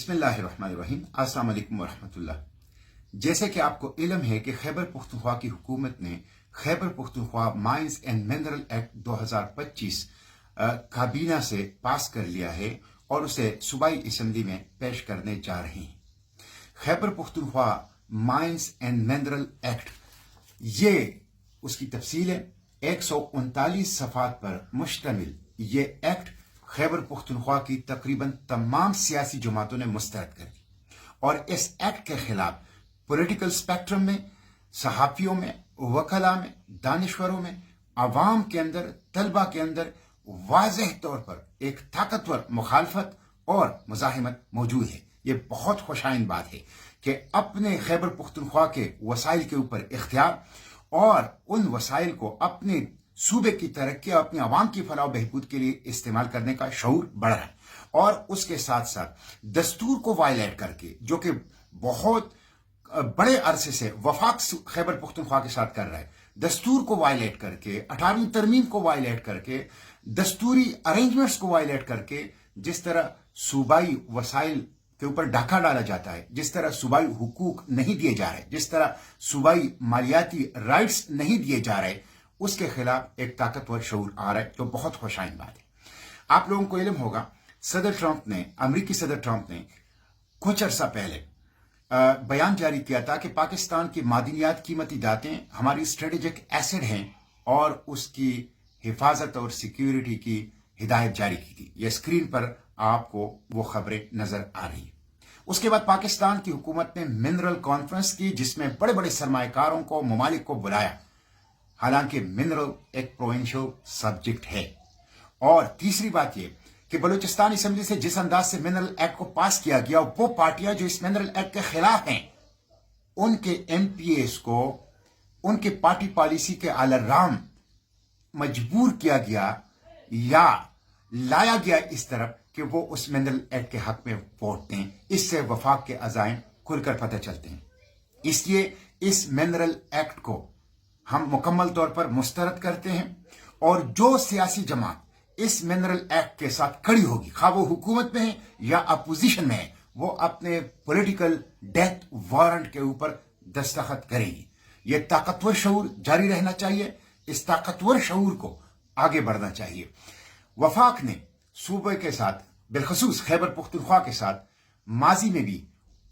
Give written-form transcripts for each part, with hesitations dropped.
बिस्मिल्लाहिर्रहमानिर्रहीम। अस्सलाम वालेकुम वरहमतुल्लाह। जैसे कि आपको इल्म है कि खैबर पुख्तनख्वा की हुकूमत ने Khyber Pakhtunkhwa mines and mineral act 2025 काबीना से पास कर लिया है और उसे सूबाई असम्बली में पेश करने जा रहे हैं। Khyber Pakhtunkhwa mines and mineral act, ये उसकी तफसील है। 139 सफ़ात पर मुश्तमिल ये एक्ट खैबर पुख्तनख्वा की तकरीबन तमाम सियासी जमातों ने मुस्तरद कर दी और इस एक्ट के खिलाफ पॉलिटिकल स्पेक्ट्रम में, सहाफ़ियों में, वकला में, दानिश्वरों में, अवाम के अंदर, तलबा के अंदर वाज़ेह तौर पर एक ताकतवर मुखालफत और मुज़ाहिमत मौजूद है। ये बहुत खुशाइन बात है कि अपने खैबर पुख्तनख्वा के वसाइल के ऊपर इख्तियार और उन वसाइल को अपने सूबे की तरक्की और अपनी आवाम की फलाह बहबूद के लिए इस्तेमाल करने का शऊर बढ़ रहा है। और उसके साथ साथ दस्तूर को वायलेट करके, जो कि बहुत बड़े अरसे से वफाक खैबर पुख्तनख्वा के साथ कर रहा है, दस्तूर को वायलेट करके, 18वीं तरमीम को वायलेट करके, दस्तूरी अरेंजमेंट्स को वायलेट करके, जिस तरह सूबाई वसाइल के ऊपर डाका डाला जाता है, जिस तरह सूबाई हुकूक नहीं दिए जा रहे, जिस तरह सूबाई मालियाती राइट्स नहीं दिए जा रहे, उसके खिलाफ एक ताकतवर शऊर आ रहा है, जो बहुत खुशाइन बात है। आप लोगों को इल्म होगा, अमरीकी सदर ट्रंप ने कुछ अर्सा पहले बयान जारी किया था कि पाकिस्तान की मादनियात कीमती दातें हमारी स्ट्रेटेजिक एसेट हैं और उसकी हिफाजत और सिक्योरिटी की हिदायत जारी की थी। यह स्क्रीन पर आपको वो खबरें नजर आ रही है। उसके बाद पाकिस्तान की हुकूमत ने मिनरल कॉन्फ्रेंस की, जिसमें बड़े बड़े सरमाएकारों को, ममालिक को बुलाया। हालांकि मिनरल एक प्रोविंशियल सब्जेक्ट है। और तीसरी बात यह कि बलूचिस्तान असेंबली से जिस अंदाज से मिनरल एक्ट को पास किया गया, वो पार्टियां जो इस मिनरल एक्ट के खिलाफ हैं, उनके एमपीएस को उनके पार्टी पॉलिसी के अलाराम मजबूर किया गया या लाया गया इस तरफ कि वो उस मिनरल एक्ट के हक में वोट दें। इससे वफाक के अज़ाइम खुलकर पता चलते हैं। इसलिए इस मिनरल एक्ट को हम मुकम्मल तौर पर मुस्तरद करते हैं और जो सियासी जमात इस मिनरल एक्ट के साथ खड़ी होगी, खा वो हुकूमत में है या अपोजिशन में है, वो अपने पॉलिटिकल डेथ वारंट के ऊपर दस्तखत करेगी। ये ताकतवर शऊर जारी रहना चाहिए। इस ताकतवर शऊर को आगे बढ़ना चाहिए। वफाक ने सूबे के साथ, बिलखसूस खैबर पुख्तनख्वा के साथ, माजी में भी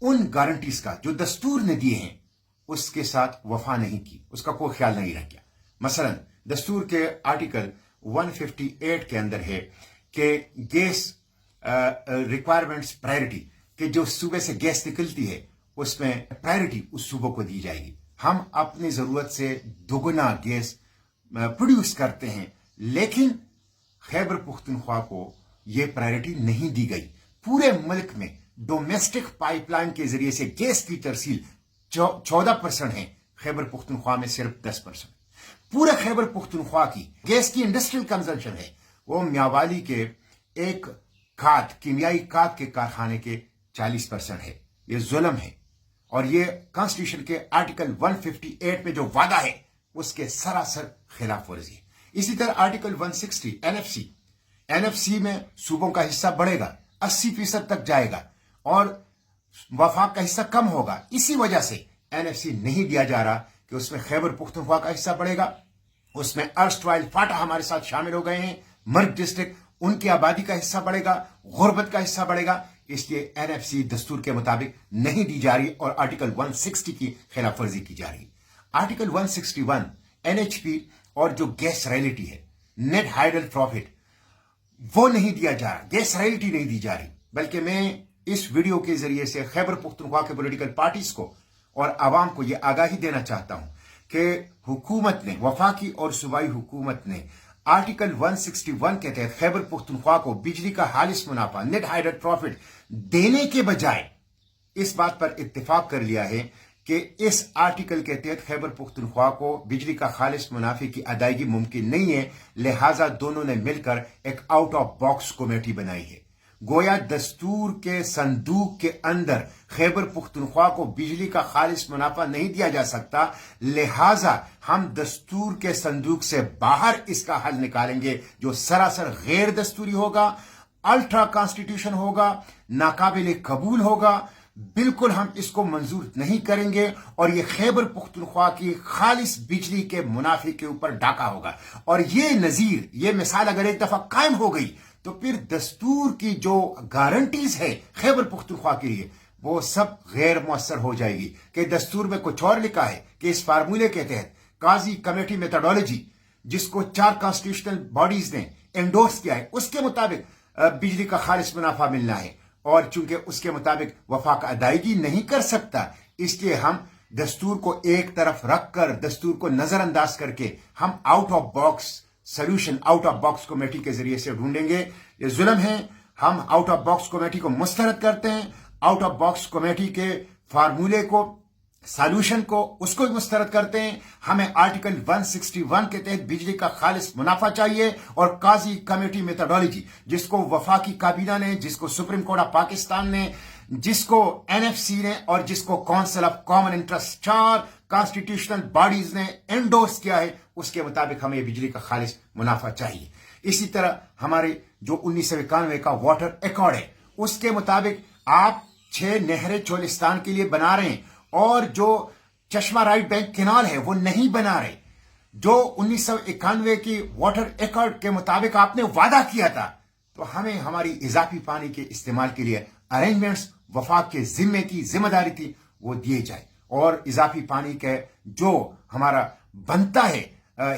उन गारंटीज का जो दस्तूर ने दिए हैं उसके साथ वफा नहीं की, उसका कोई ख्याल नहीं रख गया। मसलन दस्तूर के आर्टिकल 158 के अंदर है कि गैस रिक्वायरमेंट्स प्रायोरिटी, कि जो सूबे से गैस निकलती है उसमें प्रायोरिटी उस सूबों को दी जाएगी। हम अपनी जरूरत से दोगुना गैस प्रोड्यूस करते हैं, लेकिन खैबर पुख्तनख्वा को यह प्रायोरिटी नहीं दी गई। पूरे मुल्क में डोमेस्टिक पाइपलाइन के जरिए से गैस की तरसील 14% है, खैबर पुख्तनख्वा में सिर्फ 10%। पूरे खैबर पुख्तनख्वा की गैस की इंडस्ट्रियल कंजम्पशन है वो मियावाली के एक कीमियाई खाद के कारखाने के 40% है। ये जुल्म है और ये कॉन्स्टिट्यूशन के आर्टिकल 158 में जो वादा है उसके सरासर खिलाफ वर्जी है। इसी तरह आर्टिकल 160 एनएफसी में सूबों का हिस्सा बढ़ेगा, 80% तक जाएगा और वफाक का हिस्सा कम होगा। इसी वजह से एनएफसी नहीं दिया जा रहा कि उसमें खैबर पुख्तनख्वा का हिस्सा बढ़ेगा, उसमें अर्स्टवाइल फाटा हमारे साथ शामिल हो गए हैं, मर्ग डिस्ट्रिक्ट, उनकी आबादी का हिस्सा बढ़ेगा, गुर्बत का हिस्सा बढ़ेगा। इसलिए एनएफसी दस्तूर के मुताबिक नहीं दी जा रही और आर्टिकल 160 की खिलाफ वर्जी की जा रही। आर्टिकल 161 एनएचपी और जो गैस रॉयल्टी है, नेट हाइडल प्रॉफिट, वो नहीं दिया जा रहा, गैस रॉयल्टी नहीं दी जा रही। बल्कि मैं इस वीडियो के जरिए से खैबर पुख्तनख्वा के पॉलिटिकल पार्टीज को और आवाम को यह आगाही देना चाहता हूं कि हुकूमत ने, वफाकी और सूबाई हुकूमत ने आर्टिकल 161 के तहत खैबर पुख्तनख्वा को बिजली का हालिस मुनाफा, नेट हाइडल प्रॉफिट देने के बजाय इस बात पर इत्तेफाक कर लिया है कि इस आर्टिकल के तहत खैबर पुख्तनख्वा को बिजली का खालिस मुनाफे की अदायगी मुमकिन नहीं है। लिहाजा दोनों ने मिलकर एक आउट ऑफ बॉक्स कमेटी बनाई है। गोया दस्तूर के संदूक के अंदर खैबर पुख्तनख्वा को बिजली का खालिस मुनाफा नहीं दिया जा सकता, लिहाजा हम दस्तूर के संदूक से बाहर इसका हल निकालेंगे जो सरासर गैर दस्तूरी होगा अल्ट्रा कॉन्स्टिट्यूशन होगा, नाकाबिल कबूल होगा, बिल्कुल हम इसको मंजूर नहीं करेंगे और ये खैबर पुख्तनख्वा की खालिस बिजली के मुनाफे के ऊपर डाका होगा। और ये नजीर, ये मिसाल अगर एक दफा कायम हो गई तो फिर दस्तूर की जो गारंटीज है खैबर पुख्तनख्वा के लिए वो सब गैर मुअस्सर हो जाएगी कि दस्तूर में कुछ और लिखा है कि इस फार्मूले के तहत काजी कमेटी मेथोडोलॉजी जिसको 4 कॉन्स्टिट्यूशनल बॉडीज ने एंडोर्स किया है उसके मुताबिक बिजली का खालिस मुनाफा मिलना है, और चूंकि उसके मुताबिक वफाक अदायगी नहीं कर सकता इसलिए हम दस्तूर को एक तरफ रखकर, दस्तूर को नजरअंदाज करके हम out of box solution, out of box committee के जरिए से ढूंढेंगे। ये जुल्म है, हम आउट ऑफ बॉक्स कमेटी को मुस्तरद करते हैं, आउट ऑफ बॉक्स कमेटी के फार्मूले को, सॉल्यूशन को, उसको मुस्तरद करते हैं। हमें आर्टिकल 161 के तहत बिजली का खालिस मुनाफा चाहिए और काजी कमेटी मेथोडोलॉजी जिसको वफाकी काबीना ने, जिसको सुप्रीम कोर्ट ऑफ पाकिस्तान ने, जिसको एनएफसी ने और जिसको council of common interest 4 constitutional bodies ने एंडोर्स किया है उसके मुताबिक हमें बिजली का खालिस मुनाफा चाहिए। इसी तरह हमारे जो 1991 का वाटर एकॉर्ड है उसके मुताबिक आप 6 नहरें चोलिस्तान के लिए बना रहे हैं और जो चश्मा राइट बैंक केनाल है वो नहीं बना रहे। जो 1991 की वाटर एकॉर्ड के मुताबिक आपने वादा किया था, तो हमें हमारी इजाफी पानी के इस्तेमाल के लिए अरेंजमेंट्स वफाक के जिम्मे की जिम्मेदारी थी वो दिए जाए और इजाफी पानी के जो हमारा बनता है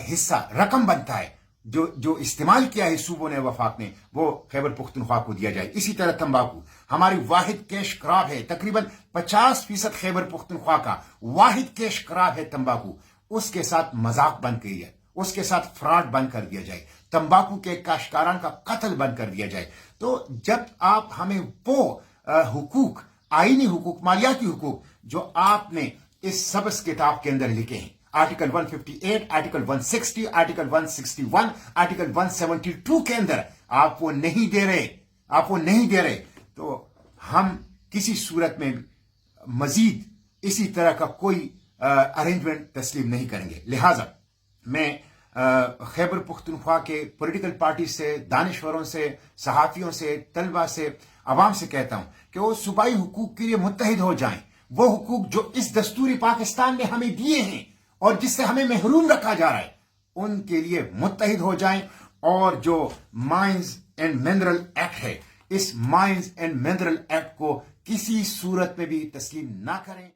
हिस्सा, रकम बनता है जो इस्तेमाल किया है सूबों ने, वफाक ने, वो खैबर पुख्तनख्वा को दिया जाए। इसी तरह तंबाकू हमारी वाहिद कैश क्रॉप है, तकरीबन 50% खैबर पुख्तनख्वा का वाहिद कैश क्रॉप है तंबाकू। उसके साथ मजाक बंद किया जाए, उसके साथ फ्रॉड बंद कर दिया जाए, तंबाकू के काश्तकारान का कत्ल बंद कर दिया जाए। तो जब आप हमें वो हुकूक, आईनी हुकूक, मालियाती हुकूक जो आपने इस सबस किताब के अंदर लिखे हैं, आर्टिकल 158, आर्टिकल 160, आर्टिकल 161, आर्टिकल 172 के अंदर आप वो नहीं दे रहे, तो हम किसी सूरत में मजीद इसी तरह का कोई अरेंजमेंट तस्लीम नहीं करेंगे। लिहाजा मैं खैबर पुख्तनख्वा के पॉलिटिकल पार्टी से, दानिश्वरों से, सहाफियों से, तलबा से, अवाम से कहता हूं कि वो सूबाई हुकूक के लिए मुत्तहिद हो जाएं। वो हुकूक जो इस दस्तूरी पाकिस्तान ने हमें दिए हैं और जिससे हमें महरूम रखा जा रहा है उनके लिए मुत्तहिद हो जाएं और जो माइंस एंड मिनरल एक्ट है, इस माइंस एंड मिनरल एक्ट को किसी सूरत में भी तस्लीम ना करें।